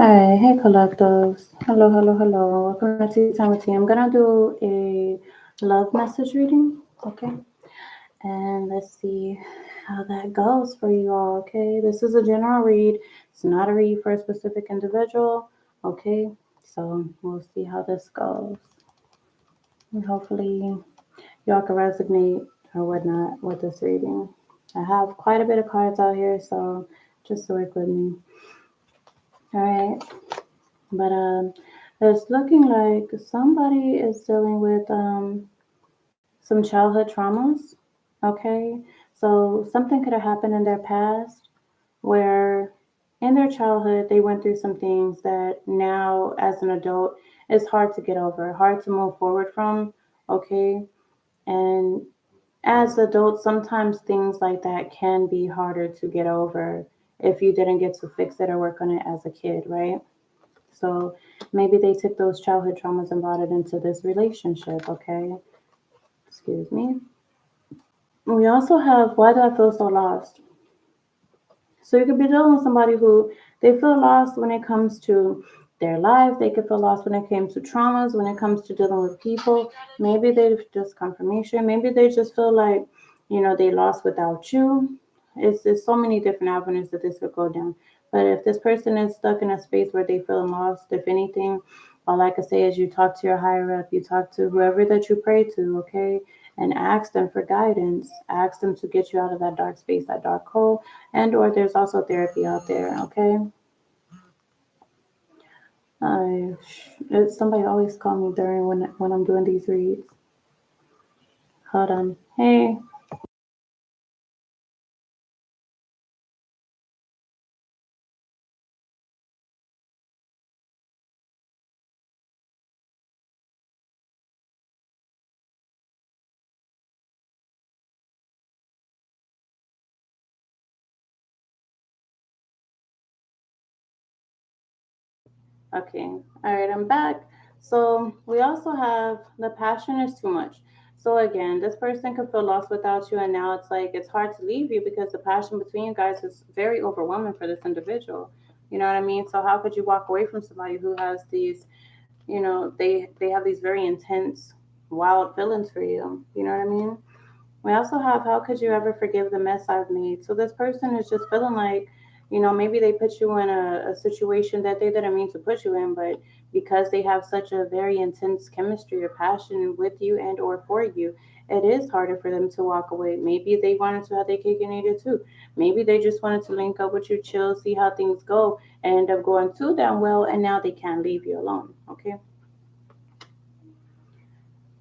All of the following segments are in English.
Hi, hey collectives. Hello, hello, hello. Welcome to Tea Time with Tea. I'm gonna do a love message reading, okay? And let's see how that goes for you all, okay? This is a general read. It's not a read for a specific individual, okay? So we'll see how this goes. And hopefully y'all can resonate or whatnot with this reading. I have quite a bit of cards out here, so just work with me. All right. But it's looking like somebody is dealing with some childhood traumas. Okay, so something could have happened in their past where in their childhood they went through some things that now as an adult it's hard to get over, hard to move forward from. Okay, and as adults, sometimes things like that can be harder to get over if you didn't get to fix it or work on it as a kid, right? So maybe they took those childhood traumas and brought it into this relationship, okay? Excuse me. We also have why do I feel so lost? So you could be dealing with somebody who they feel lost when it comes to their life. They could feel lost when it comes to traumas, when it comes to dealing with people. Maybe they just confirmation. Maybe they just feel like, they lost without you. It's so many different avenues that this could go down. But if this person is stuck in a space where they feel lost, if anything, all I could say is you talk to your higher up, you talk to whoever that you pray to, okay? And ask them for guidance. Ask them to get you out of that dark space, that dark hole, and or there's also therapy out there, okay? Somebody always call me during when I'm doing these reads. Hold on. Hey. Okay. All right, I'm back. So we also have the passion is too much. So again, this person could feel lost without you, and now it's like it's hard to leave you because the passion between you guys is very overwhelming for this individual. You know what I mean? So how could you walk away from somebody who has these, they have these very intense, wild feelings for you? You know what I mean? We also have how could you ever forgive the mess I've made? So this person is just feeling like, maybe they put you in a situation that they didn't mean to put you in, but because they have such a very intense chemistry or passion with you and or for you, it is harder for them to walk away. Maybe they wanted to have their cake and eat it too. Maybe they just wanted to link up with you, chill, see how things go, and end up going too damn well, and now they can't leave you alone. Okay.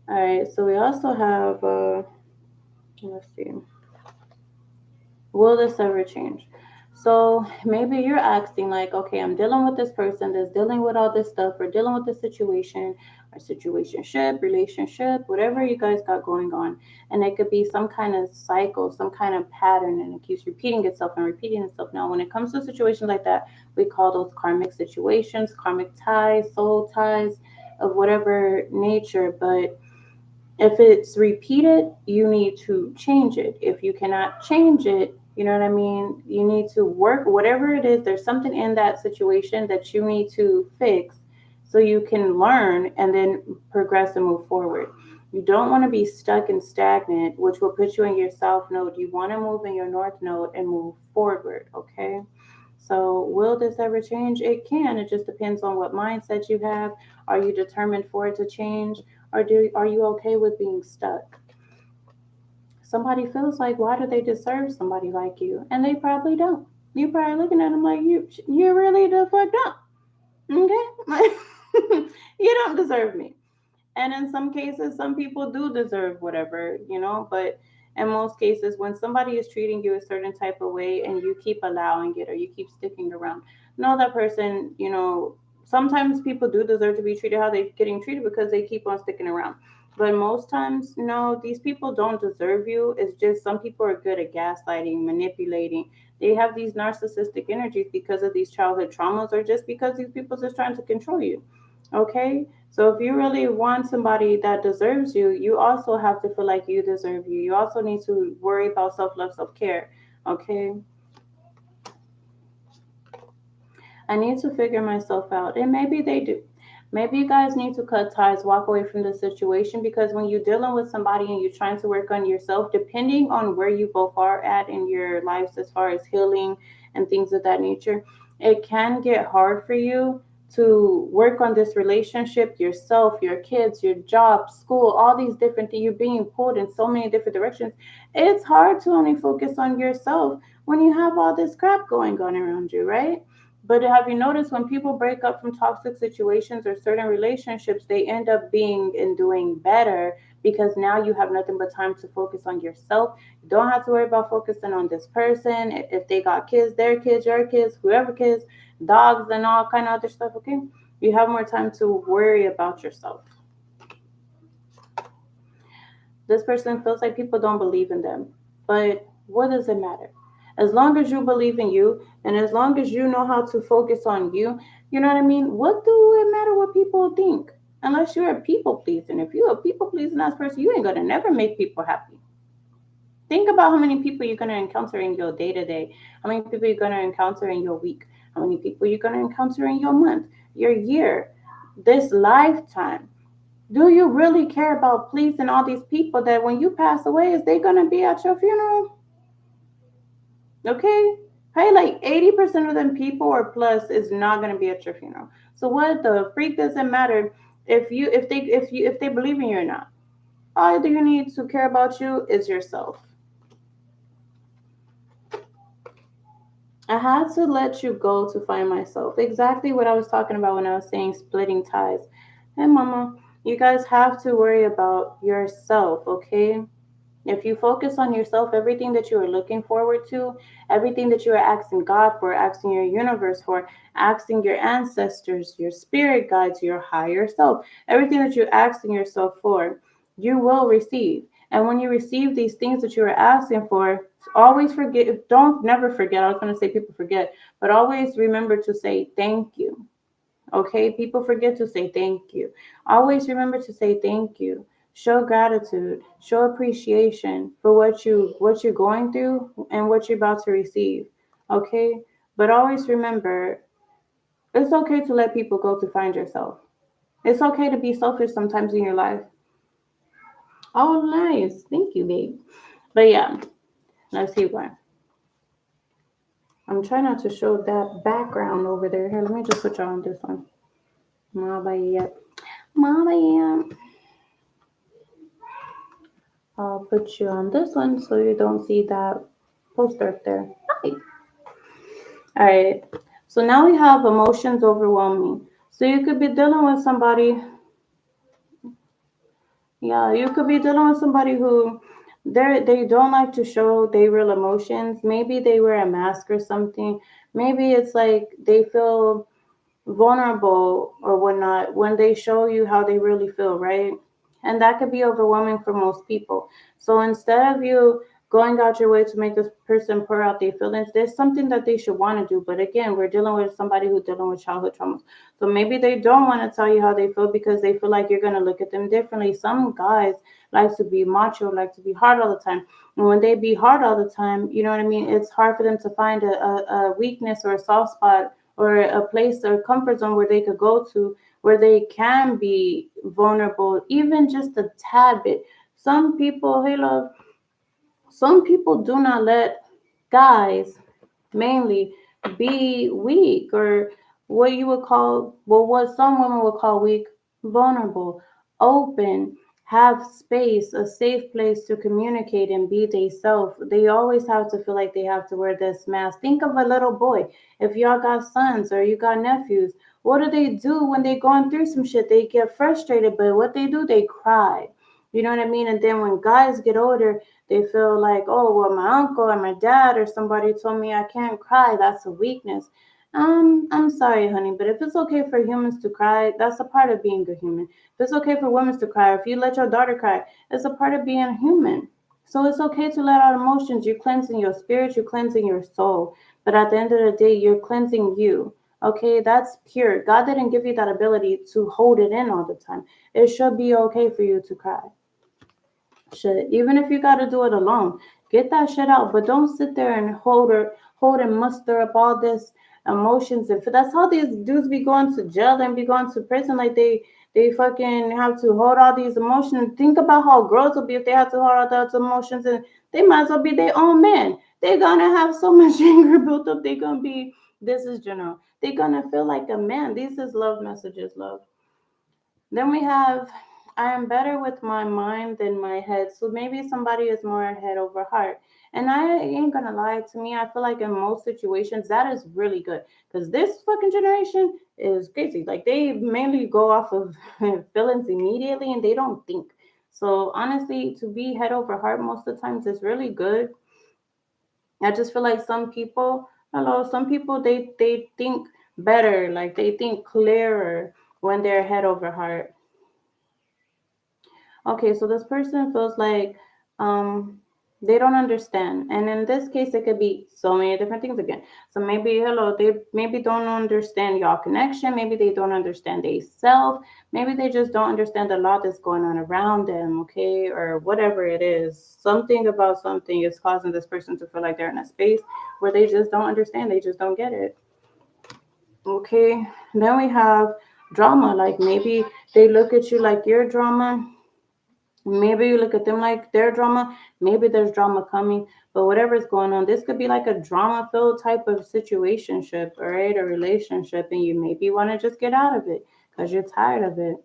All right. So we also have, let's see. Will this ever change? So maybe you're asking, like, okay, I'm dealing with this person that's dealing with all this stuff, or dealing with this situation, or situationship, relationship, whatever you guys got going on. And it could be some kind of cycle, some kind of pattern, and it keeps repeating itself and repeating itself. Now, when it comes to situations like that, we call those karmic situations, karmic ties, soul ties of whatever nature. But if it's repeated, you need to change it. If you cannot change it, you know what I mean? You need to work, whatever it is, there's something in that situation that you need to fix so you can learn and then progress and move forward. You don't want to be stuck and stagnant, which will put you in your south node. You want to move in your north node and move forward, okay? So, will this ever change? It can. It just depends on what mindset you have. Are you determined for it to change? Or are you okay with being stuck? Somebody feels like, why do they deserve somebody like you? And they probably don't. You probably looking at them like you really the fucked up. Okay? Like you don't deserve me. And in some cases, some people do deserve whatever, but in most cases, when somebody is treating you a certain type of way and you keep allowing it or you keep sticking around, know that person, sometimes people do deserve to be treated how they're getting treated because they keep on sticking around. But most times, no, these people don't deserve you. It's just some people are good at gaslighting, manipulating. They have these narcissistic energies because of these childhood traumas or just because these people are just trying to control you. Okay? So if you really want somebody that deserves you, you also have to feel like you deserve you. You also need to worry about self love, self care. Okay. I need to figure myself out. And maybe they do. Maybe you guys need to cut ties, walk away from the situation, because when you're dealing with somebody and you're trying to work on yourself, depending on where you both are at in your lives as far as healing and things of that nature, it can get hard for you to work on this relationship, yourself, your kids, your job, school, all these different things. You're being pulled in so many different directions. It's hard to only focus on yourself when you have all this crap going on around you, right? But have you noticed when people break up from toxic situations or certain relationships, they end up being and doing better because now you have nothing but time to focus on yourself. You don't have to worry about focusing on this person. If they got kids, their kids, your kids, whoever kids, dogs, and all kind of other stuff, okay? You have more time to worry about yourself. This person feels like people don't believe in them. But what does it matter? As long as you believe in you and as long as you know how to focus on you, you know what I mean? What do it matter what people think? Unless you're a people pleasing. If you're a people pleasing ass person, you ain't gonna never make people happy. Think about how many people you're gonna encounter in your day to day, how many people you're gonna encounter in your week, how many people you're gonna encounter in your month, your year, this lifetime. Do you really care about pleasing all these people that when you pass away, is they gonna be at your funeral? Okay? Probably like 80% of them people or plus is not gonna be at your funeral. So what the freak does it matter if they believe in you or not? All you need to care about you is yourself. I had to let you go to find myself. Exactly what I was talking about when I was saying splitting ties. Hey mama, you guys have to worry about yourself, okay? If you focus on yourself, everything that you are looking forward to, everything that you are asking God for, asking your universe for, asking your ancestors, your spirit guides, your higher self, everything that you're asking yourself for, you will receive. And when you receive these things that you are asking for, always forget, don't never forget. I was going to say people forget, but always remember to say thank you. Okay, people forget to say thank you. Always remember to say thank you. Show gratitude, show appreciation for what you're going through and what you're about to receive. Okay? But always remember, it's okay to let people go to find yourself. It's okay to be selfish sometimes in your life. Oh, nice. Thank you, babe. But yeah, let's see why. I'm trying not to show that background over there. Here, let me just put you on this one. Mama, Mama, I'll put you on this one so you don't see that poster up there. Hi. All right. So now we have emotions overwhelming. So you could be dealing with somebody. Yeah, you could be dealing with somebody who they don't like to show their real emotions. Maybe they wear a mask or something. Maybe it's like they feel vulnerable or whatnot when they show you how they really feel, right? And that could be overwhelming for most people. So instead of you going out your way to make this person pour out their feelings, there's something that they should want to do. But again, we're dealing with somebody who's dealing with childhood traumas. So maybe they don't want to tell you how they feel because they feel like you're going to look at them differently. Some guys like to be macho, like to be hard all the time. And when they be hard all the time, you know what I mean? It's hard for them to find a weakness or a soft spot or a place or comfort zone where they could go to where they can be vulnerable, even just a tad bit. Some people, hey love, some people do not let guys mainly be weak or what you would call, well, what some women would call weak, vulnerable, open, have space, a safe place to communicate and be they self. They always have to feel like they have to wear this mask. Think of a little boy. If y'all got sons or you got nephews, what do they do when they going through some shit? They get frustrated, but what they do, they cry. You know what I mean? And then when guys get older, they feel like, oh, well, my uncle or my dad or somebody told me I can't cry. That's a weakness. I'm sorry, honey, but if it's okay for humans to cry, that's a part of being a human. If it's okay for women to cry, if you let your daughter cry, it's a part of being a human. So it's okay to let out emotions. You're cleansing your spirit, you're cleansing your soul. But at the end of the day, you're cleansing you. Okay, that's pure. God didn't give you that ability to hold it in all the time. It should be okay for you to cry. Shit, even if you got to do it alone, get that shit out. But don't sit there and hold and muster up all this emotions. And that's how these dudes be going to jail and be going to prison. Like they fucking have to hold all these emotions. Think about how girls will be if they have to hold all those emotions, and they might as well be their own man. They're gonna have so much anger built up. They're gonna be, this is general. They're gonna feel like a man. These is love messages, love. Then we have, I am better with my mind than my head. So maybe somebody is more head over heart. And I ain't gonna lie, to me, I feel like in most situations that is really good. Because this fucking generation is crazy. Like they mainly go off of feelings immediately and they don't think. So honestly, to be head over heart most of the times is really good. I just feel like some people, hello, some people they think better, like they think clearer when they're head over heart. Okay, so this person feels like um they don't understand. And in this case it could be so many different things again. So maybe hello, they maybe don't understand your connection, maybe they don't understand they self, maybe they just don't understand the lot that's going on around them, okay, or whatever it is. Something about something is causing this person to feel like they're in a space where they just don't understand, they just don't get it. Okay, then we have drama, like maybe they look at you like you're drama. Maybe you look at them like their drama. Maybe there's drama coming, but whatever's going on, this could be like a drama filled type of situationship, all right, a relationship, and you maybe want to just get out of it because you're tired of it.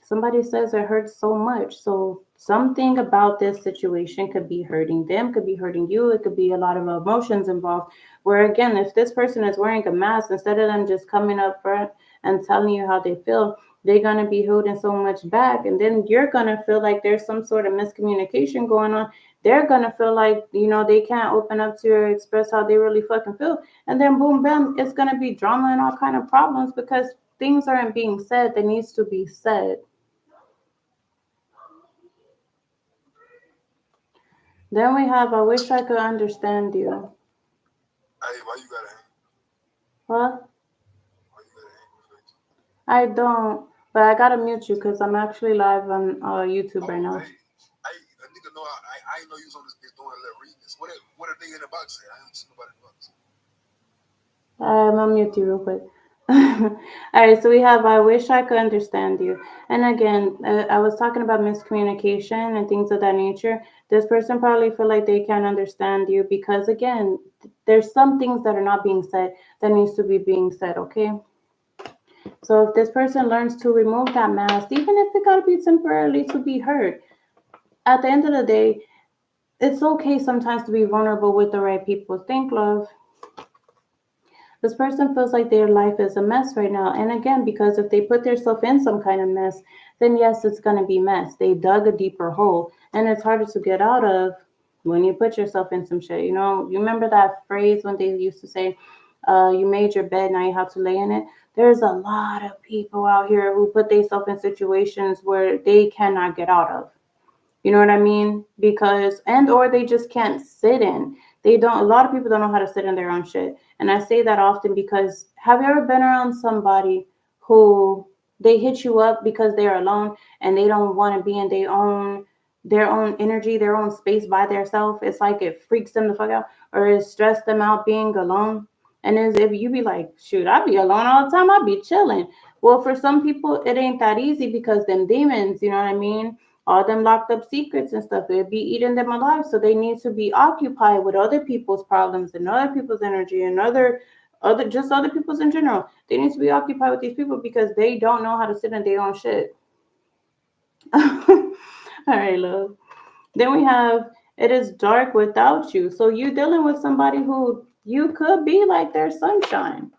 Somebody says it hurts so much. So something about this situation could be hurting them, could be hurting you. It could be a lot of emotions involved. Where again, if this person is wearing a mask, instead of them just coming up front and telling you how they feel, they're gonna be holding so much back, and then you're gonna feel like there's some sort of miscommunication going on. They're gonna feel like they can't open up to you or express how they really fucking feel, and then boom bam, it's gonna be drama and all kind of problems because things aren't being said that needs to be said. Then we have, I wish I could understand you. Hey, why you gotta hang? Well, Why you gotta hang with face? I don't, but I gotta mute you because I'm actually live on YouTube right Oh, now. hey, a nigga know I ain't know you was on this bitch doing a little reading this. What a nigga in the box say? I ain't seen nobody in the box. I'll mute you real quick. All right, so we have, I wish I could understand you. And again, I was talking about miscommunication and things of that nature. This person probably feel like they can't understand you because, again, there's some things that are not being said that needs to be being said, okay? So if this person learns to remove that mask, even if it gotta be temporarily to be heard, at the end of the day, it's okay sometimes to be vulnerable with the right people. Think, love. This person feels like their life is a mess right now. And again, because if they put themselves in some kind of mess, then yes, it's going to be mess. They dug a deeper hole and it's harder to get out of when you put yourself in some shit. You remember that phrase when they used to say, you made your bed, now you have to lay in it. There's a lot of people out here who put themselves in situations where they cannot get out of. You know what I mean? Because and or they just can't sit in. They don't A lot of people don't know how to sit in their own shit. And I say that often because have you ever been around somebody who they hit you up because they're alone and they don't want to be in their own energy, their own space by themselves? It's like it freaks them the fuck out or it stressed them out being alone. And as if you be like, shoot, I be alone all the time, I be chilling. Well, for some people, it ain't that easy because them demons, you know what I mean? All them locked up secrets and stuff, it'd be eating them alive. So they need to be occupied with other people's problems and other people's energy and other people's in general. They need to be occupied with these people because they don't know how to sit in their own shit. All right, love. Then we have, it is dark without you. So you dealing with somebody who you could be like their sunshine.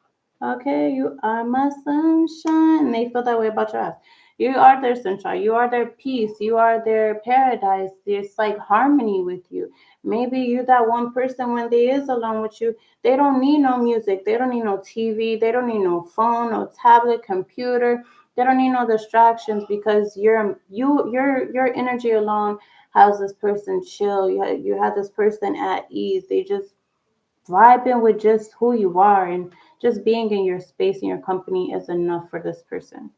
Okay, you are my sunshine. And they feel that way about your ass. You are their sunshine. You are their peace. You are their paradise. It's like harmony with you. Maybe you that one person when they is alone with you, they don't need no music. They don't need no TV. They don't need no phone, no tablet, computer. They don't need no distractions because your energy alone has this person chill. You have this person at ease. They just vibing with just who you are and just being in your space and your company is enough for this person.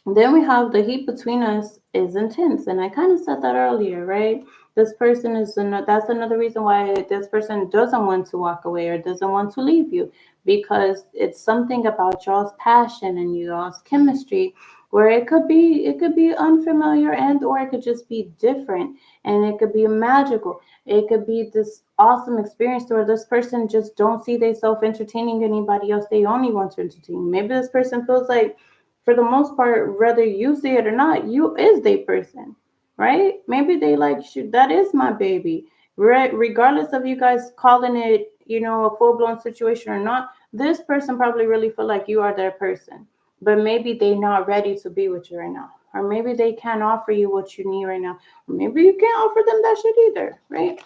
Then we have the heat between us is intense. And I kind of said that earlier, right? This person that's another reason why this person doesn't want to walk away or doesn't want to leave you, because it's something about y'all's passion and y'all's chemistry where it could be unfamiliar and or it could just be different, and it could be magical. It could be this awesome experience where this person just don't see themselves entertaining anybody else. They only want to entertain. Maybe this person feels like, for the most part, whether you see it or not, you is the person, right? Maybe they like, shoot, that is my baby. Right? Regardless of you guys calling it, a full blown situation or not, this person probably really feel like you are their person. But maybe they not ready to be with you right now. Or maybe they can't offer you what you need right now. Or maybe you can't offer them that shit either, right?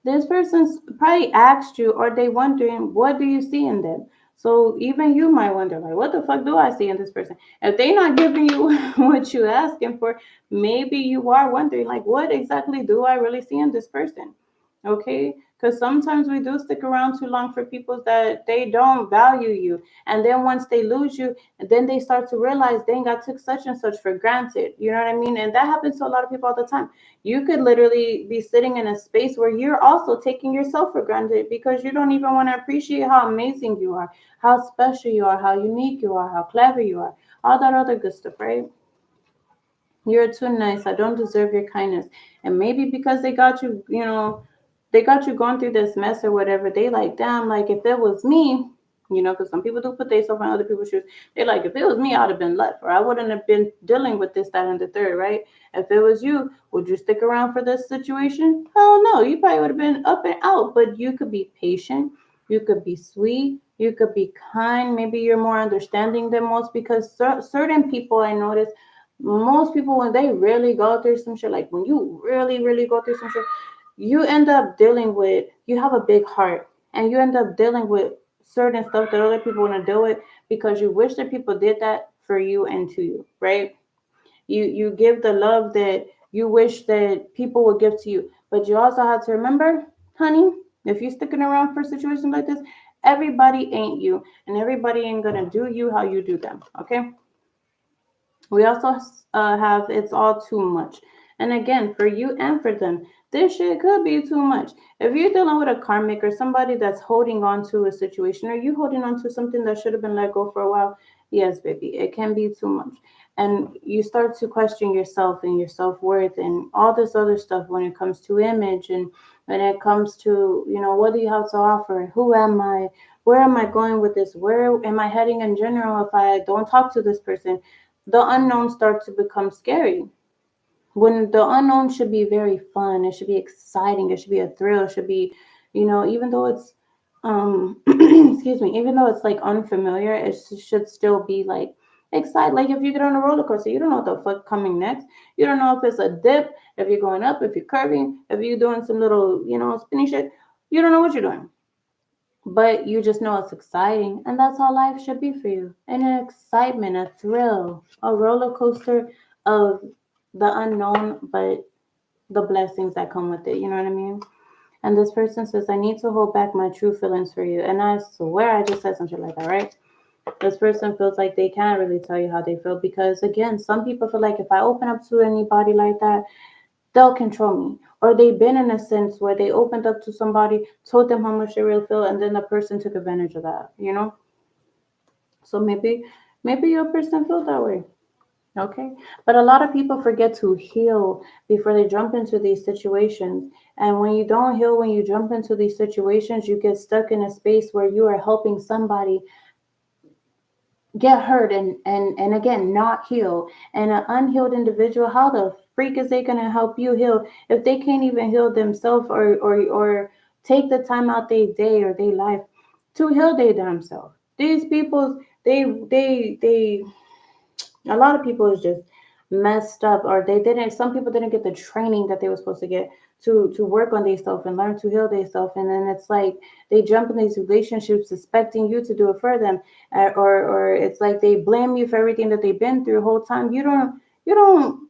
This person's probably asked you, or they wondering, what do you see in them? So even you might wonder, like, what the fuck do I see in this person? If they not giving you what you asking for, maybe you are wondering, like, what exactly do I really see in this person? Okay, because sometimes we do stick around too long for people that they don't value you, and then once they lose you, then they start to realize, dang, I took such and such for granted. You know what I mean? And that happens to a lot of people all the time. You could literally be sitting in a space where you're also taking yourself for granted because you don't even want to appreciate how amazing you are, how special you are, how unique you are, how clever you are, all that other good stuff, right? You're too nice. I don't deserve your kindness. And maybe because they got you going through this mess or whatever, they like, damn, like if it was me, because some people do put themselves in other people's shoes. They like, if it was me, I'd have been left, or I wouldn't have been dealing with this, that, and the third, right? If it was you, would you stick around for this situation? Hell no, you probably would have been up and out. But you could be patient, you could be sweet, you could be kind. Maybe you're more understanding than most, because certain people I notice, most people when they really go through some shit, like when you really, really go through some shit, you end up dealing with, you have a big heart, and you end up dealing with certain stuff that other people want to deal with because you wish that people did that for you and to you, right? You give the love that you wish that people would give to you, but you also have to remember, honey, if you're sticking around for situations like this, everybody ain't you, and everybody ain't gonna do you how you do them, okay? We also have it's all too much. And again, for you and for them, this shit could be too much. If you're dealing with a karmic or somebody that's holding on to a situation, or you holding on to something that should have been let go for a while, yes, baby, it can be too much. And you start to question yourself and your self worth and all this other stuff when it comes to image and when it comes to, what do you have to offer? Who am I? Where am I going with this? Where am I heading in general if I don't talk to this person? The unknown starts to become scary. When the unknown should be very fun, it should be exciting, it should be a thrill, it should be, even though it's excuse me, even though it's like unfamiliar, it should still be like exciting. Like if you get on a roller coaster, you don't know what the fuck coming next. You don't know if it's a dip, if you're going up, if you're curving, if you're doing some little, spinny shit. You don't know what you're doing, but you just know it's exciting, and that's how life should be for you. An excitement, a thrill, a roller coaster of the unknown, but the blessings that come with it. You know what I mean? And this person says, I need to hold back my true feelings for you. And I swear I just said something like that, right? This person feels like they can't really tell you how they feel because, again, some people feel like if I open up to anybody like that, they'll control me. Or they've been in a sense where they opened up to somebody, told them how much they really feel, and then the person took advantage of that. So maybe your person feels that way. Okay. But a lot of people forget to heal before they jump into these situations. And when you don't heal, when you jump into these situations, you get stuck in a space where you are helping somebody get hurt and again not heal. And an unhealed individual, how the freak is they gonna help you heal if they can't even heal themselves or take the time out their day or their life to heal their damn self? These people, they a lot of people is just messed up, or they didn't, some people didn't get the training that they were supposed to get to work on themselves and learn to heal themselves, and then it's like they jump in these relationships expecting you to do it for them, or it's like they blame you for everything that they've been through the whole time. You don't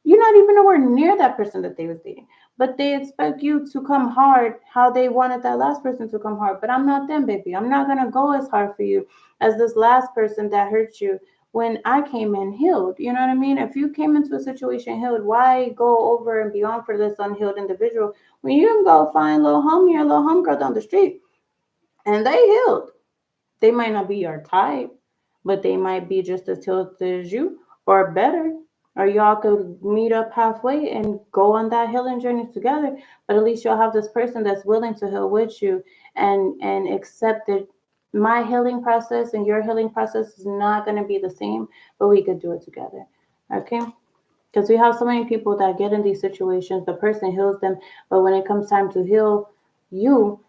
you're not even nowhere near that person that they was dating, but they expect you to come hard how they wanted that last person to come hard. But I'm not them, baby. I'm not gonna go as hard for you as this last person that hurt you when I came in healed. You know what I mean? If you came into a situation healed, why go over and beyond for this unhealed individual when you can go find little homie or little homegirl down the street and they healed? They might not be your type, but they might be just as talented as you or better. Or y'all could meet up halfway and go on that healing journey together. But at least you'll have this person that's willing to heal with you and accept that my healing process and your healing process is not going to be the same, but we could do it together. Okay? Because we have so many people that get in these situations, the person heals them, but when it comes time to heal you,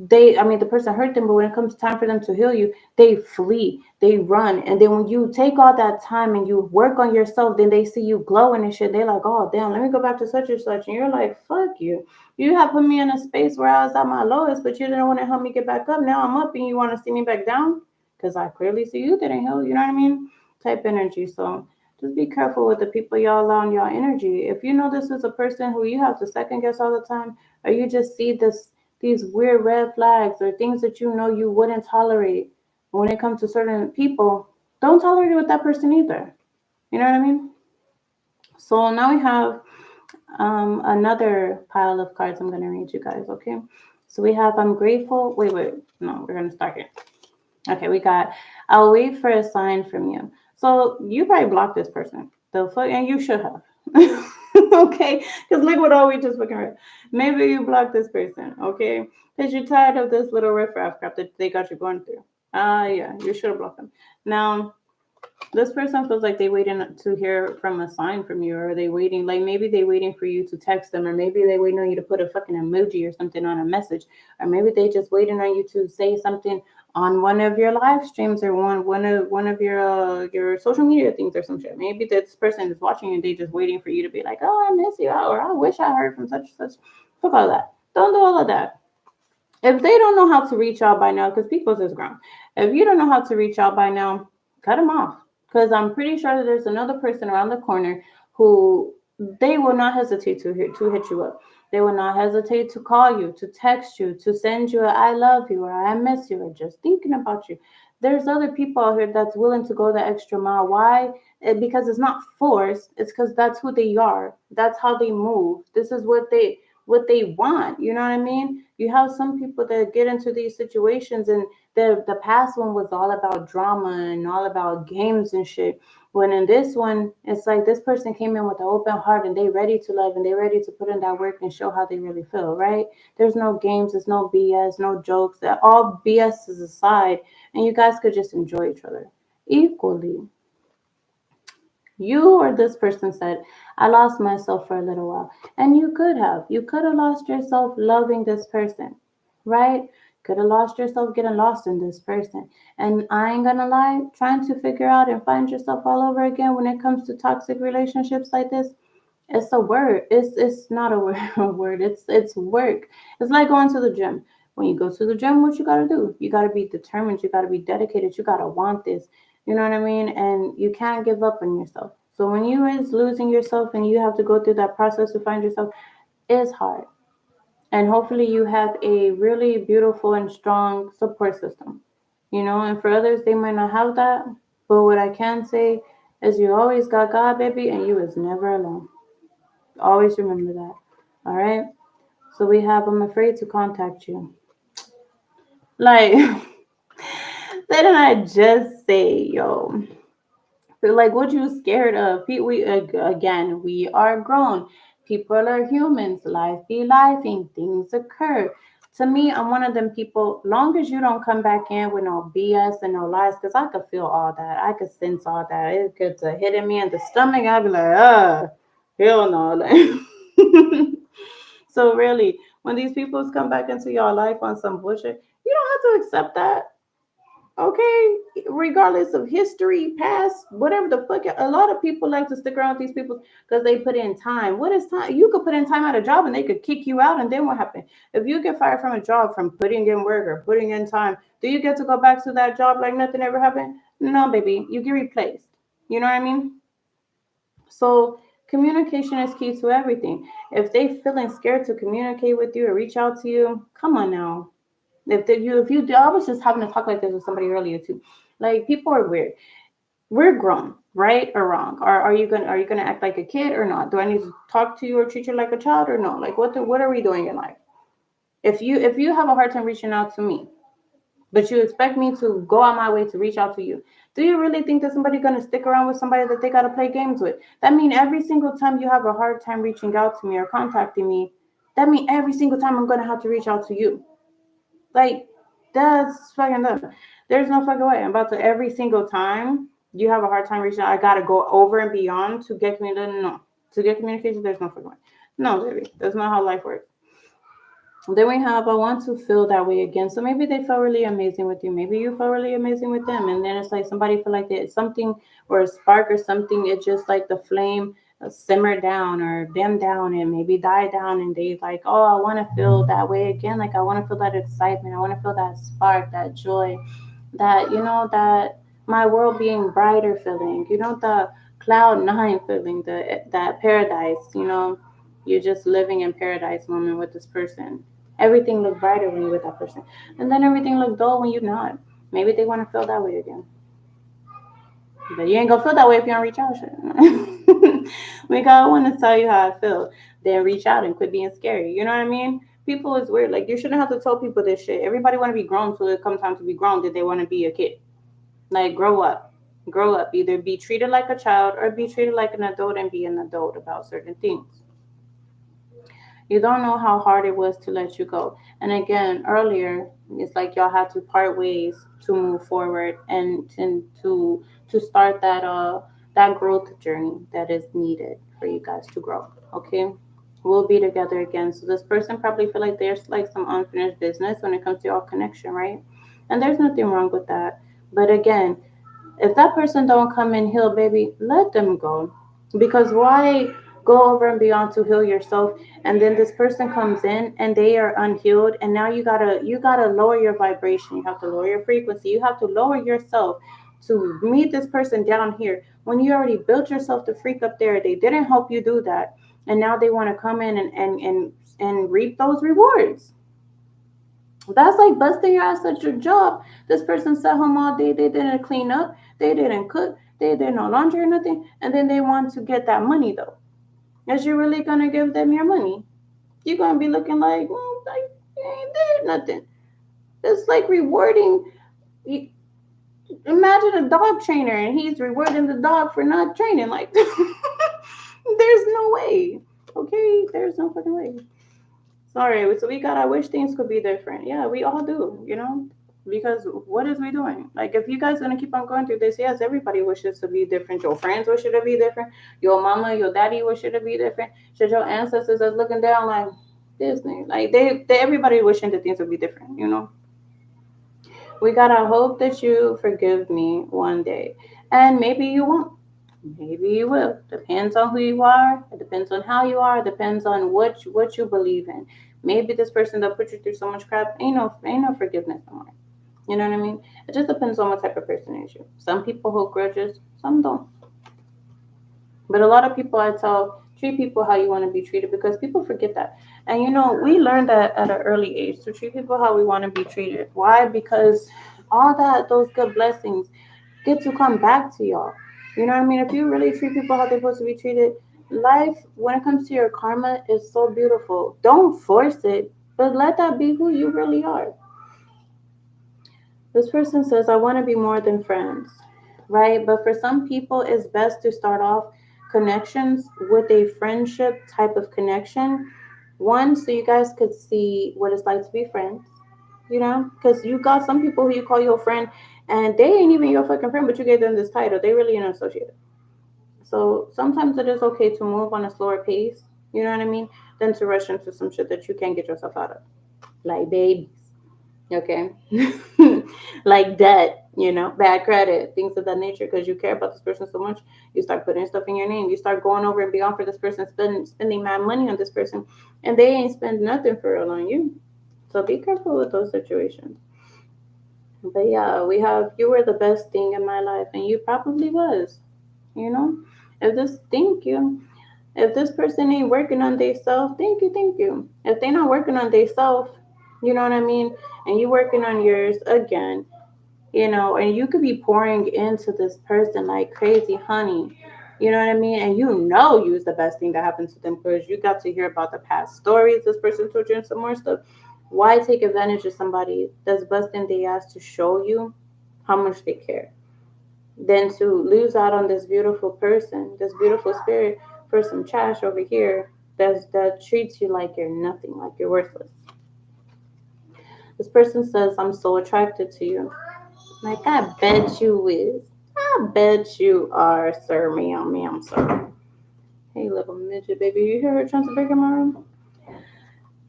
the person hurt them, but when it comes time for them to heal you, they flee, they run. And then when you take all that time and you work on yourself, then they see you glowing and shit. They're like, oh, damn, let me go back to such and such. And you're like, fuck you. You have put me in a space where I was at my lowest, but you didn't want to help me get back up. Now I'm up and you want to see me back down? Because I clearly see you didn't heal. You know what I mean? Type energy. So just be careful with the people y'all allow in your energy. If you know this is a person who you have to second guess all the time, or you just see these weird red flags or things that you know you wouldn't tolerate when it comes to certain people, don't tolerate it with that person either. You know what I mean? So now we have another pile of cards I'm going to read you guys, okay? So we have I'm grateful. Wait. No, we're going to start here. Okay, we got I'll wait for a sign from you. So you probably blocked this person. The fuck, and you should have. Okay, because look what all we just fucking read. Maybe you blocked this person, okay? Because you're tired of this little riffraff crap that they got you going through. Yeah, you should have blocked them. Now, this person feels like they waiting to hear from a sign from you, or they waiting like maybe they waiting for you to text them, or maybe they waiting on you to put a fucking emoji or something on a message, or maybe they just waiting on you to say something on one of your live streams or one of your social media things or some shit. Maybe this person is watching and they just waiting for you to be like, oh, I miss you, or I wish I heard from such and such. Fuck all that. Don't do all of that. If they don't know how to reach out by now, because people's is ground. If you don't know how to reach out by now, cut them off. Because I'm pretty sure that there's another person around the corner who they will not hesitate to hit you up. They will not hesitate to call you, to text you, to send you a I love you or I miss you or just thinking about you. There's other people out here that's willing to go the extra mile. Why? Because it's not forced. It's because that's who they are. That's how they move. This is what they want. You know what I mean? You have some people that get into these situations and the past one was all about drama and all about games and shit. When in this one, it's like this person came in with an open heart and they ready to love and they ready to put in that work and show how they really feel, right? There's no games, there's no BS, no jokes. That all BS is aside, and you guys could just enjoy each other equally. You or this person said, I lost myself for a little while. And you could have. You could have lost yourself loving this person, right? Could have lost yourself getting lost in this person. And I ain't gonna lie, trying to figure out and find yourself all over again when it comes to toxic relationships like this, it's a word. It's not a word, a word. It's work. It's like going to the gym. When you go to the gym, what you gotta do? You gotta be determined. You gotta be dedicated. You gotta want this. You know what I mean? And you can't give up on yourself. So when you is losing yourself and you have to go through that process to find yourself, it's hard. And hopefully you have a really beautiful and strong support system. You know, and for others they might not have that. But what I can say is you always got God, baby, and you is never alone. Always remember that. All right. So we have I'm afraid to contact you. Like, didn't I just say, yo? So, like, what you scared of? We again, we are grown. People are humans. Life be lifing. Things occur. To me, I'm one of them people. Long as you don't come back in with no BS and no lies, because I could feel all that. I could sense all that. It gets hitting me in the stomach. I'd be like, hell no. Like, so really, when these people come back into your life on some bullshit, you don't have to accept that. Okay, regardless of history, past, whatever the fuck. A lot of people like to stick around with these people because they put in time. What is time? You could put in time at a job and they could kick you out, and then what happened? If you get fired from a job from putting in work or putting in time, do you get to go back to that job like nothing ever happened? No, baby, you get replaced. You know what I mean? So communication is key to everything. If they feeling scared to communicate with you or reach out to you, come on now. If you, I was just having a talk like this with somebody earlier too. Like people are weird. We're grown, right or wrong? Are you gonna act like a kid or not? Do I need to talk to you or treat you like a child or no? Like what are we doing in life? If you have a hard time reaching out to me, but you expect me to go out my way to reach out to you, do you really think that somebody's gonna stick around with somebody that they gotta play games with? That mean every single time you have a hard time reaching out to me or contacting me, that mean every single time I'm gonna have to reach out to you. Like, that's fucking dumb. There's no fucking way. I'm about to every single time you have a hard time reaching out, I gotta go over and beyond to get communication. No, to get communication, there's no fucking way. No, baby, that's not how life works. Then we have I want to feel that way again. So maybe they felt really amazing with you. Maybe you felt really amazing with them. And then it's like somebody feel like it's something or a spark or something. It's just like the flame simmer down or dim down and maybe die down. And they like, oh, I want to feel that way again. Like I want to feel that excitement. I want to feel that spark, that joy, that, that my world being brighter feeling, the cloud 9 feeling, that paradise, you're just living in paradise moment with this person. Everything look brighter when you're with that person. And then everything look dull when you're not. Maybe they want to feel that way again. But you ain't gonna feel that way if you don't reach out. Shit. Like I want to tell you how I feel. Then reach out and quit being scary. You know what I mean? People is weird. Like you shouldn't have to tell people this shit. Everybody want to be grown, so it comes time to be grown. Did they want to be a kid? Like grow up. Grow up. Either be treated like a child or be treated like an adult and be an adult about certain things. You don't know how hard it was to let you go. And again, earlier, it's like y'all had to part ways to move forward and to start that growth journey that is needed for you guys to grow. Okay? We'll be together again. So this person probably feel like there's like some unfinished business when it comes to your connection, right? And there's nothing wrong with that. But again, if that person don't come and heal, baby, let them go. Because why go over and beyond to heal yourself, and then this person comes in and they are unhealed, and now you gotta lower your vibration. You have to lower your frequency. You have to lower yourself to meet this person down here when you already built yourself to freak up there. They didn't help you do that, and now they want to come in and reap those rewards. That's like busting your ass at your job. This person sat home all day. They didn't clean up. They didn't cook. They did no laundry or nothing. And then they want to get that money though. Is you really gonna give them your money? You're gonna be looking like you ain't did nothing. It's like rewarding. you- Imagine a dog trainer and he's rewarding the dog for not training. Like, there's no way. Okay, there's no fucking way. Sorry, so we got. I wish things could be different. Yeah, we all do. Because what is we doing? Like, if you guys gonna keep on going through this, yes, everybody wishes to be different. Your friends wish it to be different. Your mama, your daddy wish it to be different. Should your ancestors that's looking down like Disney, like they everybody wishing that things would be different. We gotta hope that you forgive me one day, and maybe you won't. Maybe you will. Depends on who you are. It depends on how you are. It depends on what you believe in. Maybe this person that put you through so much crap ain't no forgiveness no more. You know what I mean? It just depends on what type of person is you. Some people hold grudges, some don't. But a lot of people I tell treat people how you want to be treated because people forget that. And we learned that at an early age to treat people how we want to be treated. Why? Because all those good blessings get to come back to y'all. You know what I mean? If you really treat people how they're supposed to be treated, life, when it comes to your karma, is so beautiful. Don't force it, but let that be who you really are. This person says, I want to be more than friends, right? But for some people, it's best to start off connections with a friendship type of connection. One, so you guys could see what it's like to be friends, because you got some people who you call your friend and they ain't even your fucking friend, but you gave them this title. They really an associate. So sometimes it is okay to move on a slower pace, you know what I mean, than to rush into some shit that you can't get yourself out of. Like babies, okay? Like debt, bad credit, things of that nature, because you care about this person so much. You start putting stuff in your name. You start going over and beyond for this person, spending mad money on this person, and they ain't spend nothing for real on you. So be careful with those situations. But yeah, we have you were the best thing in my life, and you probably was. You know, if this thank you. If this person ain't working on they self, thank you. If they not working on they self, you know what I mean, and you working on yours again, And you could be pouring into this person like crazy honey. You know what I mean? And you was the best thing that happened to them because you got to hear about the past stories this person told you and some more stuff. Why take advantage of somebody that's busting their ass to show you how much they care? Than to lose out on this beautiful person, this beautiful spirit for some trash over here that treats you like you're nothing, like you're worthless. This person says, I'm so attracted to you. Like, I bet you is. I bet you are, sir, ma'am, sir. Hey, little midget baby, you hear her trying to break in my room?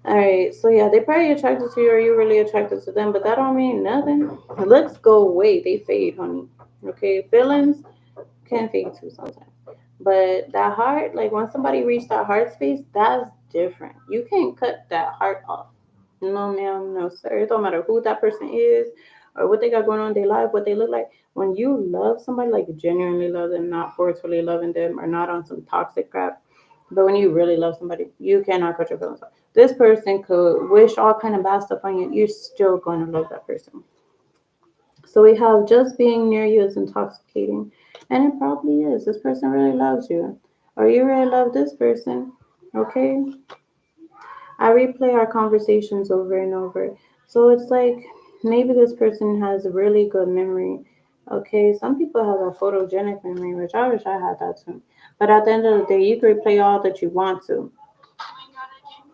Alright, so yeah, they probably attracted to you or you really attracted to them, but that don't mean nothing. Looks go away, they fade, honey. Okay, feelings can fade too sometimes. But that heart, like when somebody reached that heart space, that's different. You can't cut that heart off. No, ma'am, no, sir. It don't matter who that person is or what they got going on in their life, what they look like. When you love somebody, like genuinely love them, not forcefully loving them or not on some toxic crap, but when you really love somebody, you cannot cut your feelings off. This person could wish all kind of bad stuff on you. You're still going to love that person. So we have just being near you is intoxicating. And it probably is. This person really loves you. Or you really love this person. Okay? I replay our conversations over and over. So it's like maybe this person has a really good memory. Okay, some people have a photogenic memory, which I wish I had that too. But at the end of the day, you can replay all that you want to.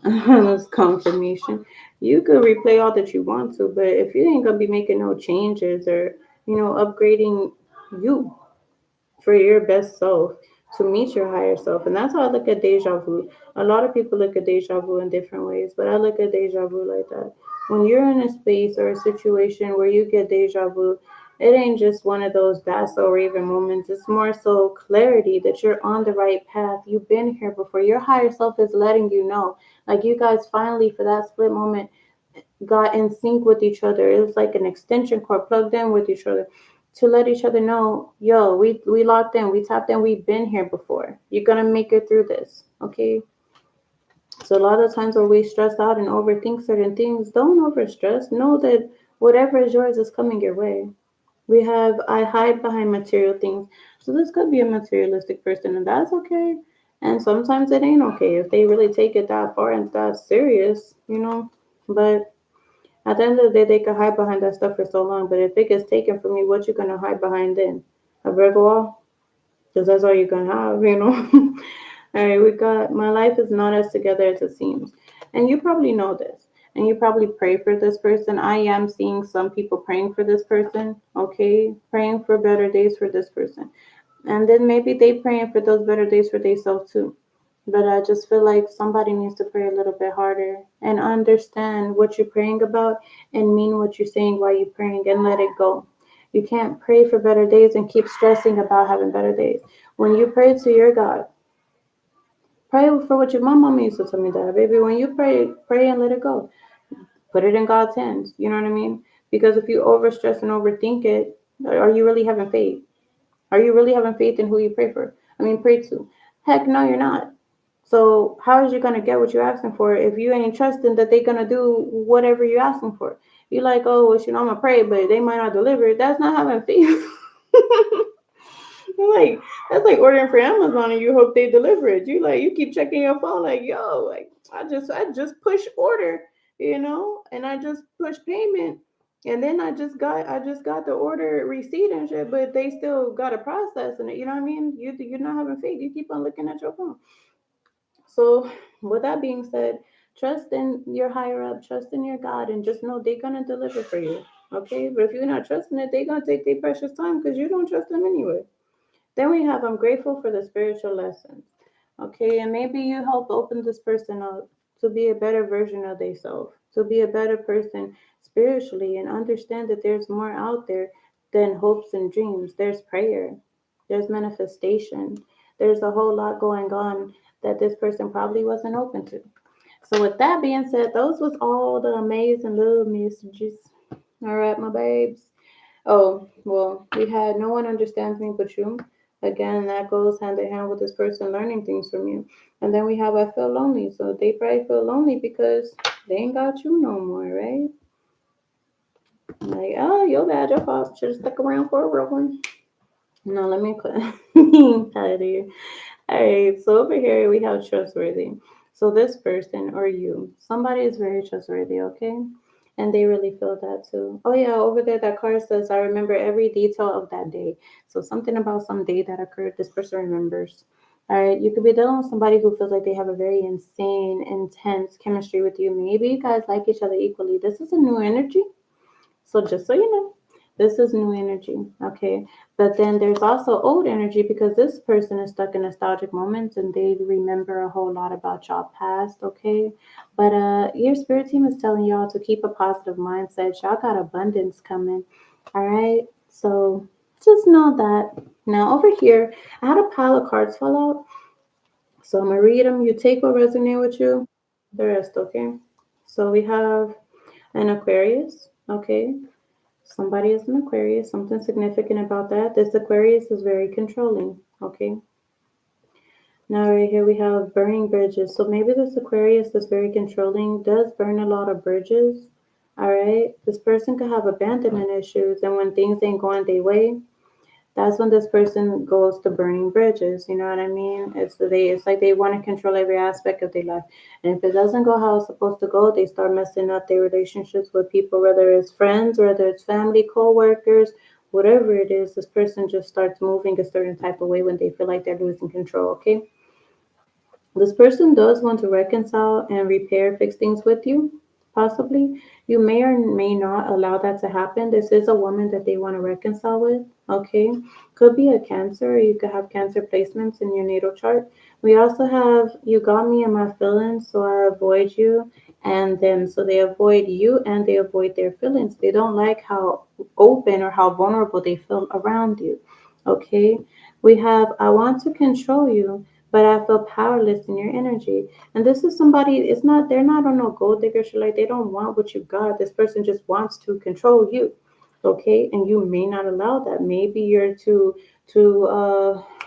That's confirmation. You could replay all that you want to, but if you ain't gonna be making no changes or upgrading you for your best self to meet your higher self. And that's how I look at deja vu. A lot of people look at deja vu in different ways, but I look at deja vu like that. When you're in a space or a situation where you get deja vu, it ain't just one of those that's so raven moments. It's more so clarity that you're on the right path. You've been here before. Your higher self is letting you know. Like you guys finally, for that split moment, got in sync with each other. It was like an extension cord plugged in with each other to let each other know, yo, we locked in, we tapped in, we've been here before. You're gonna make it through this, okay? So a lot of times when we stress out and overthink certain things, don't overstress. Know that whatever is yours is coming your way. We have I hide behind material things. So this could be a materialistic person and that's okay. And sometimes it ain't okay if they really take it that far and that serious. But at the end of the day, they can hide behind that stuff for so long. But if it gets taken from you, what you gonna hide behind then? A brick wall? Because that's all you're gonna have. All right, we got my life is not as together as it seems, and you probably know this, and you probably pray for this person. I am seeing some people praying for this person. Okay, praying for better days for this person, and then maybe they praying for those better days for themselves too. But I just feel like somebody needs to pray a little bit harder and understand what you're praying about and mean what you're saying while you're praying and let it go. You can't pray for better days and keep stressing about having better days. When you pray to your God, pray for what your mama used to tell me that, baby. When you pray, pray and let it go. Put it in God's hands. You know what I mean? Because if you overstress and overthink it, are you really having faith? Are you really having faith in who you pray for? I mean, pray to. Heck no, you're not. So how is you gonna get what you're asking for if you ain't trusting that they're gonna do whatever you're asking for? You like, oh, well, I'm gonna pray, but they might not deliver. That's not having faith. like that's like ordering for Amazon and you hope they deliver it. You keep checking your phone, like, yo, like I just push order, and I just push payment. And then I just got the order receipt and shit, but they still got a process in it. You know what I mean? You're not having faith. You keep on looking at your phone. So, with that being said, trust in your higher up, trust in your God, and just know they're gonna deliver for you. Okay, but if you're not trusting it, they're gonna take their precious time because you don't trust them anyway. Then we have I'm grateful for the spiritual lessons. Okay, and maybe you help open this person up to be a better version of themselves, to be a better person spiritually, and understand that there's more out there than hopes and dreams. There's prayer, there's manifestation, there's a whole lot going on that this person probably wasn't open to. So, with that being said, those was all the amazing little messages. All right, my babes. Oh, well, we had no one understands me but you. Again, that goes hand in hand with this person learning things from you. And then we have I feel lonely. So they probably feel lonely because they ain't got you no more, right? I'm like, oh, your bad, your fault. Should have stuck around for a real one. No, let me put out of here. All right, so over here we have trustworthy. So this person or you, somebody is very trustworthy, okay? And they really feel that too. Oh yeah, over there that card says I remember every detail of that day. So something about some day that occurred, this person remembers. All right, you could be dealing with somebody who feels like they have a very insane, intense chemistry with you. Maybe you guys like each other equally. This is a new energy. So just so you know, this is new energy, okay? But then there's also old energy because this person is stuck in nostalgic moments and they remember a whole lot about y'all past, okay? But your spirit team is telling y'all to keep a positive mindset. Y'all got abundance coming, all right? So just know that. Now over here, I had a pile of cards fall out, so I'm gonna read them. You take what resonate with you, the rest, okay? So we have an Aquarius, okay? Somebody is an Aquarius, something significant about that. This Aquarius is very controlling. Okay. Now, right here we have burning bridges. So maybe this Aquarius is very controlling, does burn a lot of bridges. All right. This person could have abandonment issues, and when things ain't going their way, that's when this person goes to burning bridges. You know what I mean? It's like they want to control every aspect of their life. And if it doesn't go how it's supposed to go, they start messing up their relationships with people, whether it's friends, whether it's family, co-workers, whatever it is, this person just starts moving a certain type of way when they feel like they're losing control, okay? This person does want to reconcile and repair, fix things with you, possibly. You may or may not allow that to happen. This is a woman that they want to reconcile with, okay? Could be a Cancer, or you could have Cancer placements in your natal chart. We also have you got me in my feelings, so I avoid you and them. So they avoid you and they avoid their feelings. They don't like how open or how vulnerable they feel around you, okay? We have I want to control you but I feel powerless in your energy. And this is somebody, it's not, they're not on no gold digger shit. Like they don't want what you got. This person just wants to control you. Okay. And you may not allow that. Maybe you're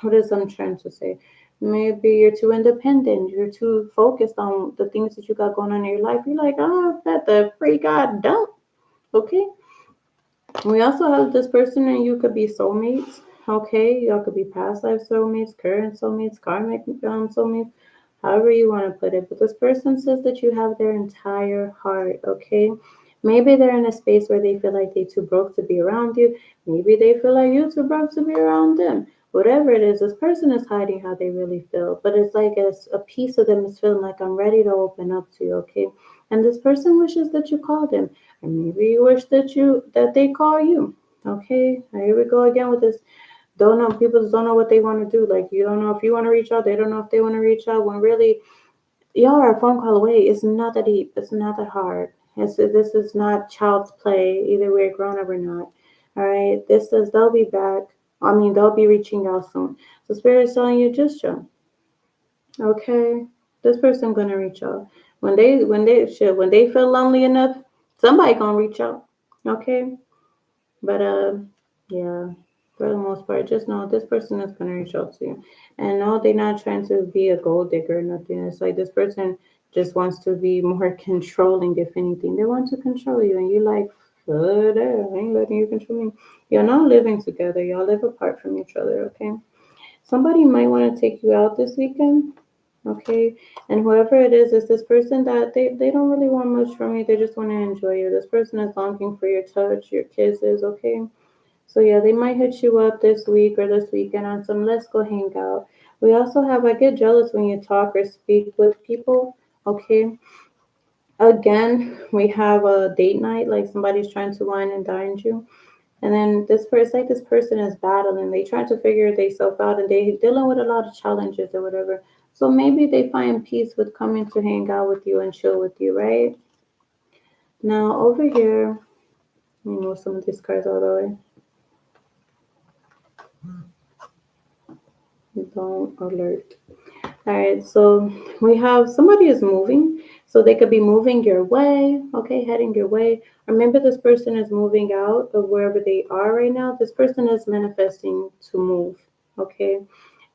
what is I'm trying to say? Maybe you're too independent. You're too focused on the things that you got going on in your life. You're like, oh, that the free God don't. Okay. We also have this person and you could be soulmates. Okay, y'all could be past life soulmates, current soulmates, karmic soulmates, however you want to put it. But this person says that you have their entire heart. Okay, maybe they're in a space where they feel like they too broke to be around you. Maybe they feel like you too broke to be around them. Whatever it is, this person is hiding how they really feel. But it's like a piece of them is feeling like I'm ready to open up to you. Okay, and this person wishes that you call them. And maybe you wish that they call you. Okay, here we go again with this. Don't know people just don't know what they want to do. Like you don't know if you want to reach out, they don't know if they want to reach out. When really y'all are a phone call away. It's not that deep. It's not that hard. This is not child's play. Either we're grown up or not. All right. This is they'll be back. I mean they'll be reaching out soon. So spirit is telling you just chill. Okay, this person gonna reach out when they feel lonely enough, somebody gonna reach out. Okay, but yeah, for the most part, just know this person is gonna reach out to you, and no, they're not trying to be a gold digger or nothing. It's like this person just wants to be more controlling. If anything, they want to control you, and you like, fuck that, I ain't letting you control me. You're not living together. Y'all live apart from each other. Okay. Somebody might want to take you out this weekend, okay? And whoever it is this person that they don't really want much from you. They just want to enjoy you. This person is longing for your touch, your kisses, okay? So yeah, they might hit you up this week or this weekend on some let's go hang out. We also have I get jealous when you talk or speak with people, okay? Again, we have a date night, like somebody's trying to wine and dine you. And then this person, like this person is battling. They trying to figure themselves out, and they dealing with a lot of challenges or whatever. So maybe they find peace with coming to hang out with you and chill with you, right? Now over here, let me move some of these cards all the way. Don't alert. All right, so we have somebody is moving. So they could be moving your way, okay, heading your way. Remember, this person is moving out of wherever they are right now. This person is manifesting to move, okay?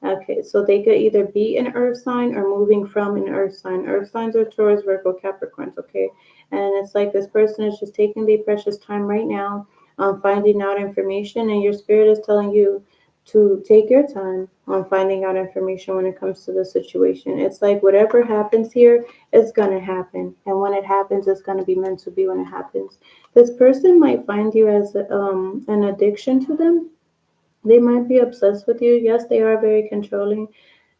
Okay, so they could either be an earth sign or moving from an earth sign. Earth signs are Taurus, Virgo, Capricorns, okay? And it's like this person is just taking their precious time right now on finding out information, and your spirit is telling you to take your time on finding out information when it comes to the situation. It's like whatever happens here, it's gonna happen, and when it happens, it's gonna be meant to be when it happens. This person might find you as an addiction to them. They might be obsessed with you. Yes, they are very controlling,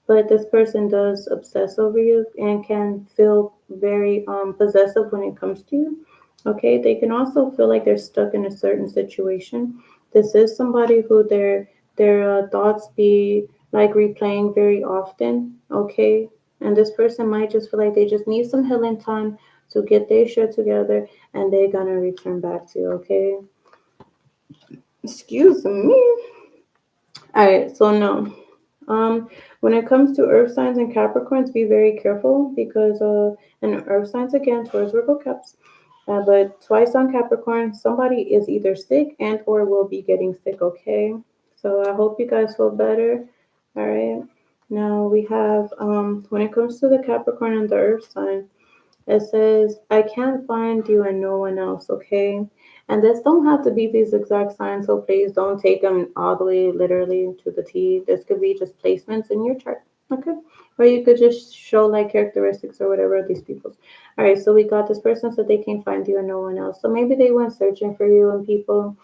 but this person does obsess over you and can feel very possessive when it comes to you. Okay, they can also feel like they're stuck in a certain situation. This is somebody who their thoughts be like replaying very often. Okay, and this person might just feel like they just need some healing time to get their shit together, and they're gonna return back to you. Okay, excuse me. All right, so no. When it comes to earth signs and Capricorns, be very careful because and earth signs again towards Virgo caps, but twice on Capricorn, somebody is either sick and or will be getting sick. Okay, so I hope you guys feel better. All right. Now we have when it comes to the Capricorn and the earth sign. It says, I can't find you and no one else, okay? And this don't have to be these exact signs, so please don't take them all the way literally to the T. This could be just placements in your chart, okay? Or you could just show like characteristics or whatever of these people's. All right, so we got this person said they can't find you and no one else. So maybe they went searching for you and people.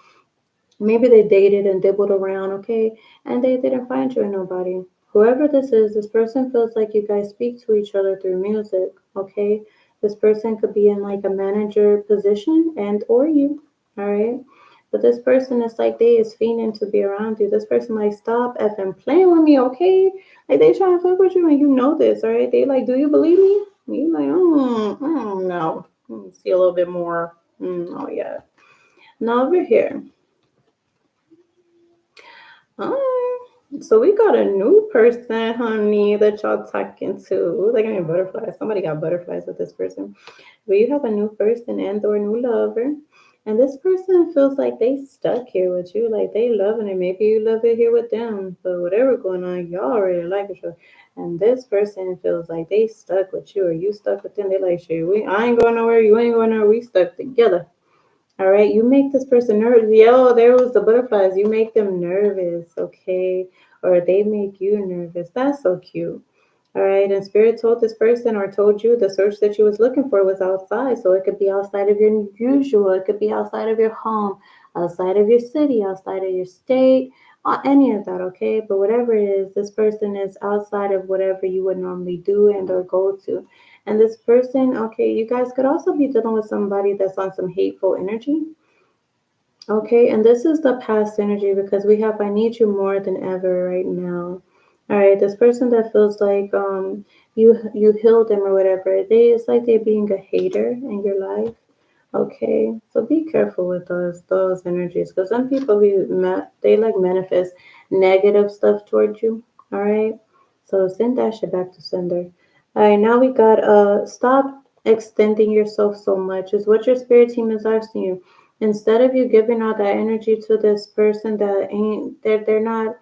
Maybe they dated and dibbled around, okay? And they didn't find you and nobody. Whoever this person feels like you guys speak to each other through music, okay? This person could be in like a manager position and or you, all right? But this person is like they is fiending to be around you. This person like stop effing playing with me, okay? Like they trying to fuck with you and you know this, all right? They like, do you believe me? You like, no. See a little bit more. Oh yeah. Now over here. Oh, so we got a new person, honey, that y'all talking to. Ooh, they got butterflies. Somebody got butterflies with this person. But you have a new person and or new lover. And this person feels like they stuck here with you, like they loving it. Maybe you love it here with them, but whatever going on, y'all really like each other. And this person feels like they stuck with you, or you stuck with them. They like, shit, I ain't going nowhere. You ain't going nowhere. We stuck together. All right, you make this person nervous. Yo, there was the butterflies. You make them nervous, okay? Or they make you nervous. That's so cute. All right, and spirit told this person or told you the search that you was looking for was outside. So it could be outside of your usual. It could be outside of your home, outside of your city, outside of your state, any of that, okay? But whatever it is, this person is outside of whatever you would normally do and or go to. And this person, okay, you guys could also be dealing with somebody that's on some hateful energy. Okay, and this is the past energy because we have I need you more than ever right now. All right, this person that feels like you healed them or whatever, they it's like they're being a hater in your life. Okay, so be careful with those energies because some people they like manifest negative stuff towards you. All right, so send that shit back to sender. All right, now we got stop extending yourself so much is what your spirit team is asking you. Instead of you giving all that energy to this person that ain't they're not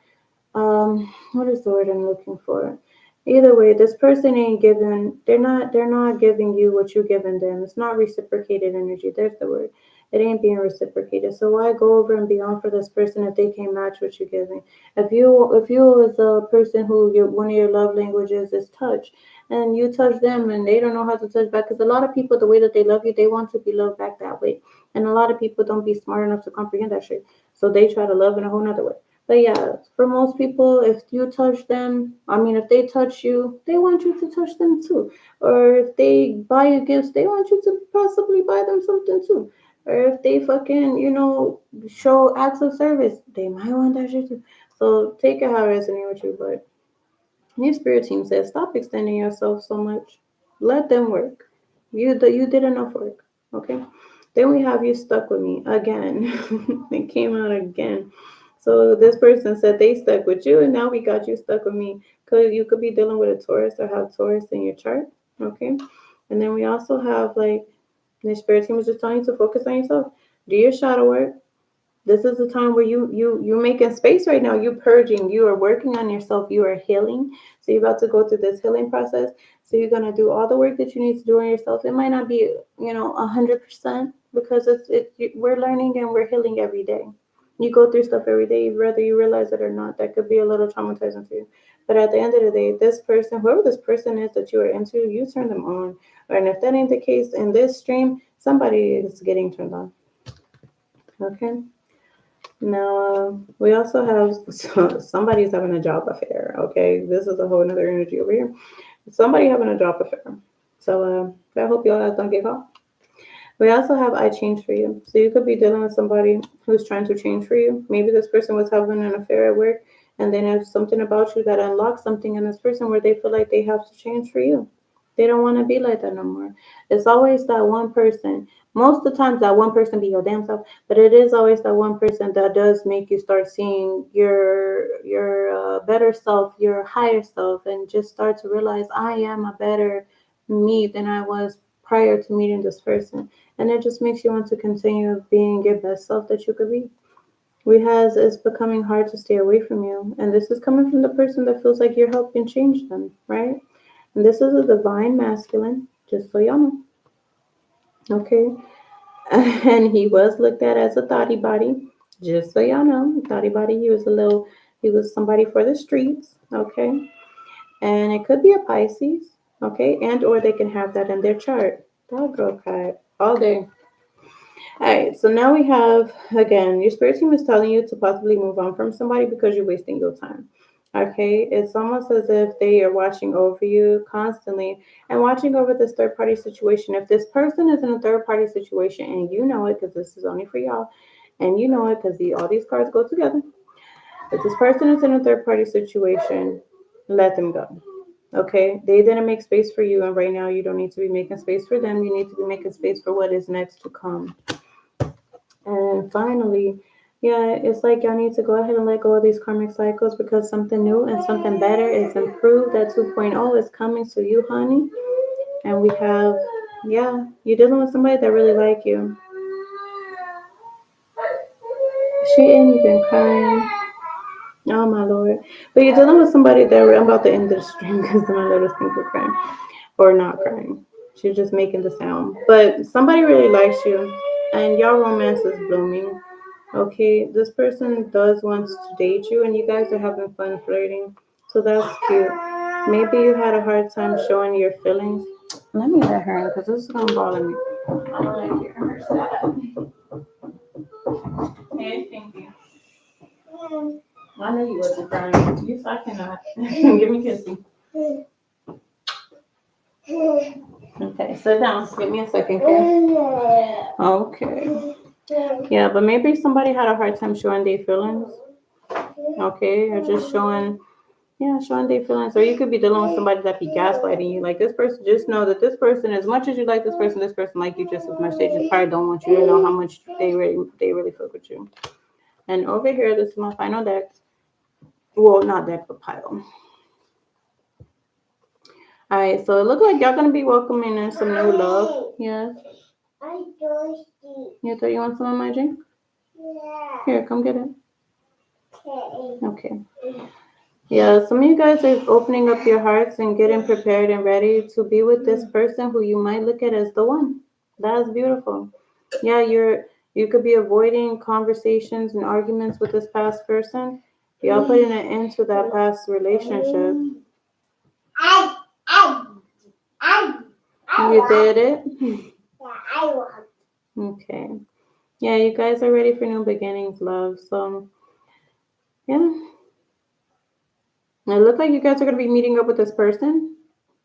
what is the word I'm looking for? Either way, this person ain't giving they're not giving you what you giving them. It's not reciprocated energy. There's the word. It ain't being reciprocated. So why go over and beyond for this person if they can't match what you're giving? If you as a person who one of your love languages is touch and you touch them and they don't know how to touch back because a lot of people the way that they love you, they want to be loved back that way. And a lot of people don't be smart enough to comprehend that shit. So they try to love in a whole nother way. But yeah, for most people, if you touch them, I mean, if they touch you, they want you to touch them too. Or if they buy you gifts, they want you to possibly buy them something too. Or if they fucking, show acts of service, they might want that shit too. So take it how it resonates with you. But your spirit team says stop extending yourself so much. Let them work. You did enough work. Okay. Then we have you stuck with me again. It came out again. So this person said they stuck with you, and now we got you stuck with me. Cause you could be dealing with a Taurus or have Taurus in your chart. Okay. And then we also have like the spirit team is just telling you to focus on yourself. Do your shadow work. This is the time where you're making space right now. You're purging. You are working on yourself. You are healing. So you're about to go through this healing process. So you're gonna do all the work that you need to do on yourself. It might not be, 100% because we're learning and we're healing every day. You go through stuff every day, whether you realize it or not. That could be a little traumatizing for you. But at the end of the day, this person, whoever this person is that you are into, you turn them on. And if that ain't the case in this stream, somebody is getting turned on. Okay. Now, we also have somebody's having a job affair. Okay, this is a whole other energy over here. Somebody having a job affair. So, I hope y'all guys don't get caught. We also have I change for you. So you could be dealing with somebody who's trying to change for you. Maybe this person was having an affair at work and then there's something about you that unlocks something in this person where they feel like they have to change for you. They don't want to be like that no more. It's always that one person. Most of the times that one person be your damn self, but it is always that one person that does make you start seeing your better self, your higher self, and just start to realize I am a better me than I was prior to meeting this person, and it just makes you want to continue being your best self that you could be. We has it's becoming hard to stay away from you, and this is coming from the person that feels like you're helping change them, right? And this is a divine masculine, just so y'all know, okay? And he was looked at as a thotty body, just so y'all know. Thotty body, he was somebody for the streets, okay? And it could be a Pisces, okay? And or they can have that in their chart. That girl cried all day. All right, so now we have again, your spirit team is telling you to possibly move on from somebody because you're wasting your time. Okay, it's almost as if they are watching over you constantly and watching over this third party situation. If this person is in a third party situation and you know it, because this is only for y'all, and you know it because all these cards go together. If this person is in a third party situation, let them go. Okay, they didn't make space for you, and right now you don't need to be making space for them. You need to be making space for what is next to come. And finally, yeah, it's like y'all need to go ahead and let go of these karmic cycles because something new and something better is improved. That 2.0 is coming to you, honey. And we have, yeah, you're dealing with somebody that really like you. She ain't even crying. Oh my lord. But you're dealing with somebody that I'm about to end this stream because then my little think we're crying. Or not crying. She's just making the sound. But somebody really likes you and your romance is blooming. Okay, this person does want to date you and you guys are having fun flirting. So that's cute. Maybe you had a hard time showing your feelings. Let me let her in because this is gonna bother me. I don't like hearing her sad. Hey, thank you. I know you wasn't crying. You I cannot. Give me kissy. Okay, sit down. Give me a second, okay? Okay. Yeah, but maybe somebody had a hard time showing their feelings. Okay, or just showing, yeah, showing their feelings. Or you could be dealing with somebody that be gaslighting you. Like this person, just know that this person, as much as you like this person like you just as much. They just probably don't want you to know how much they really fuck with you. And over here, this is my final deck. Well, not deck, but pile. All right, so it looks like y'all gonna be welcoming in some new love. Yes. I thirsty. You thought you want some of my drink? Yeah. Here, come get it. Okay. Yeah, some of you guys are opening up your hearts and getting prepared and ready to be with this person who you might look at as the one. That's beautiful. Yeah, you could be avoiding conversations and arguments with this past person. Y'all putting an end to that past relationship. You did it? Okay. Yeah, you guys are ready for new beginnings, love. So, yeah. It looks like you guys are going to be meeting up with this person.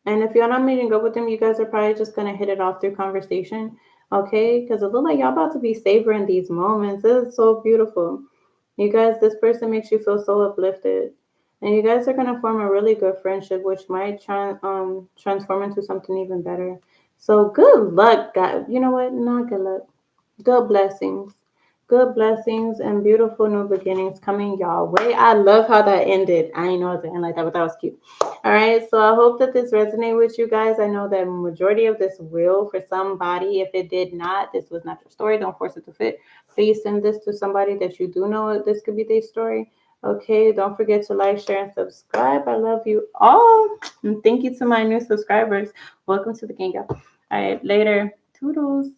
And if you're not meeting up with them, you guys are probably just going to hit it off through conversation. Okay? Because it looks like y'all about to be savoring these moments. This is so beautiful. You guys, this person makes you feel so uplifted. And you guys are going to form a really good friendship, which might transform into something even better. So good luck, guys. You know what? Not good luck. Good blessings. Good blessings and beautiful new beginnings coming y'all way. I love how that ended. I didn't know it was end like that, but that was cute. All right, so I hope that this resonated with you guys. I know that majority of this will for somebody. If it did not, this was not your story. Don't force it to fit. Please send this to somebody that you do know this could be their story. Okay, don't forget to like, share, and subscribe. I love you all. And thank you to my new subscribers. Welcome to the gang, y'all. All right, later. Toodles.